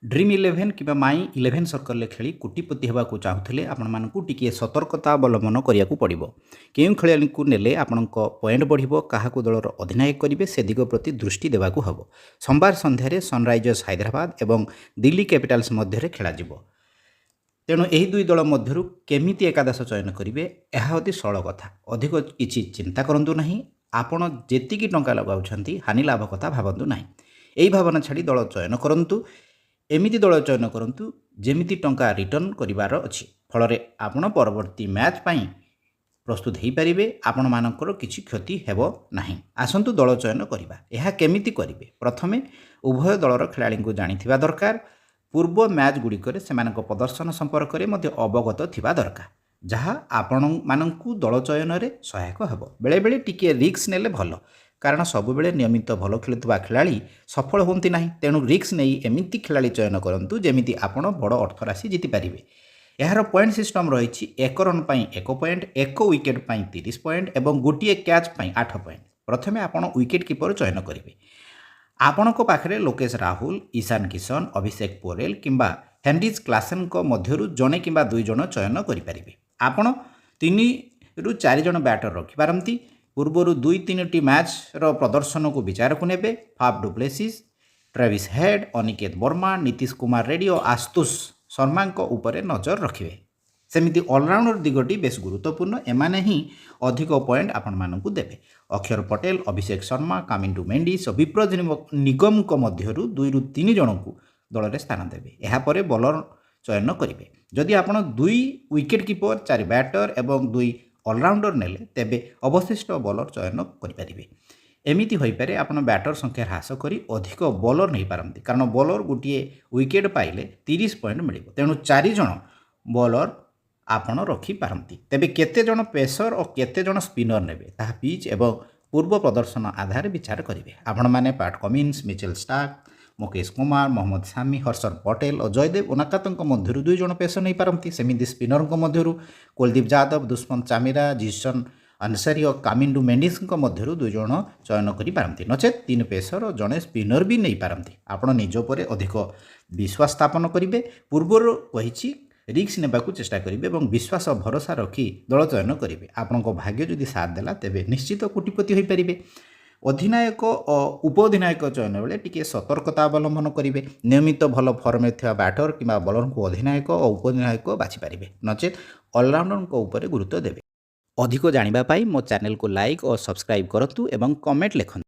Dream eleven कि माई eleven circle खेली कोटिपति होगा चाहूले आपको टी सतर्कता अवलम्बन करा पड़ो क्यों खेला को नेले आपण पॉइंट बढ़ो क्या दलर अधिनायक करेंगे से दिग प्रति दृष्टि देवाक हम सोमवार संध्यारे सनराइजर्स हैदराबाद और दिल्ली कैपिटाल्स मध्य खेल तेणु यही दुई दल मध्य केमिति एकादश चयन करेंगे यह अति सरल कथा अधिक किसी चिंता करूँ ना आपण जी टंका लगाउछंती हानि लाभ कथा भावतु ना यही भावना छाड़ी दल चयन करूँ एमिति दल चयन करूँ जेमिति टंका रिटर्न करिवार अछि फल आपण परवर्ती मैच पाई प्रस्तुत हो पारे आपण मानकर किछि क्षति हेबो नाही। आसंतु दल चयन करिबा एहा केमिति करिवे प्रथमे उभय दलर खेलाड़ी को जानिथिबा दरकार पूर्व मैच गुड़िकर सेमानक प्रदर्शन संपर्क में मध्य अवगत थिबा दरकार जहाँ आपण मानकु दल चयन रे सहायक हेबो बेले बेले टिके रिस्क नेले भल कारण सबुबले नियमित भल खेलुवा खेलाड़ी सफल होती ना तेणु रिस्क नहीं एमती खेलाड़ी चयन करूँ जमीती आपण बड़ अर्थराशि जीति पारे। यार पॉइंट सिस्टम रही एक रन पर 1 पॉइंट 1 विकेट पर 30 पॉइंट और गोटे कैच पर 8 पॉइंट। प्रथमे आपण विकेट कीपर चयन करेंगे आपण पाखे लोकेश राहुल ईशान किशन अभिषेक पोरेल किंबा हेनरिच क्लासेन मध्य जड़े कि दुई जन चयन करेंगे। आपण 3 ରୁ 4 जन बैटर रखिपारती पूर्वर 2-3 मैच प्रदर्शन को विचार को नेबे Faf du Plessis Travis head Aniket Verma Nitish Kumar Reddy और आशुतोष शर्मा उपरे नजर रखिए सेमिति ऑलराउंडर दिगटी बेस गुरुत्वपूर्ण एमाने ही अधिक पॉइंट आपण मानकु देबे। अक्षर पटेल अभिषेक शर्मा कामिंडू मेंडिस और विप्र निगम मध्य 2 ରୁ 3 जन को दल में स्थान देवे यापर बॉलर चयन करेंगे। जदि आप 2 विकेट कीपर 4 बैटर और 2 ऑलराउंडर नेले तेबे अवशिष्ट बॉलर चयन करेंगे। एमिति होई पारे आपण बैटर संख्या ह्रास करी अधिक बॉलर नहीं पारंती कारण बॉलर गोटे विकेट पाइले 30 पॉइंट मिलिबो तेणु 4 जन बॉलर आपण रखी पारंती। तेबे केते जन पेसर और केते जन स्पिनर नेबे ताहा पिच एवं पूर्व प्रदर्शन आधार विचार करेंगे। आपण माने Pat Cummins Mitchell Starc Mukesh Kumar Mohammed Shami Harshal Patel और जयदेव ओनाकातों मध्य 2 जन पेसर नहीं पारंती सेमिति स्पिनर मध्य कुलदीप यादव दुष्मंत चामिरा जिसन अंसारी और कामिंडू मेंडिस मध्य 2 जन चयन करें नचेत 3 पेसर और जड़े स्पिनर भी नहीं पारंती। आपण निज पर अधिक विश्वास स्थापन करेंगे पूर्वर कही रिस्क नेबा चेष्टा करेंगे और विश्वास और भरोसा रखी दल चयन करेंगे। आपण भाग्य जदि साथ देला तेबे निश्चित कोटिपति हो पारे। अधिनायक और उप अधिनायक चयन बेले टिके सतर्कता अवलंबन करेंगे नियमित भल फर्म थी बैटर कि बॉलर को अधिनायक और उप अधिनायक बाछिपारे नचेत ऑलराउंडर गुरुत्व देवे। अधिक जानिबा पाई मो चैनल को लाइक और सब्सक्राइब करतु एवं कमेंट लिखतु।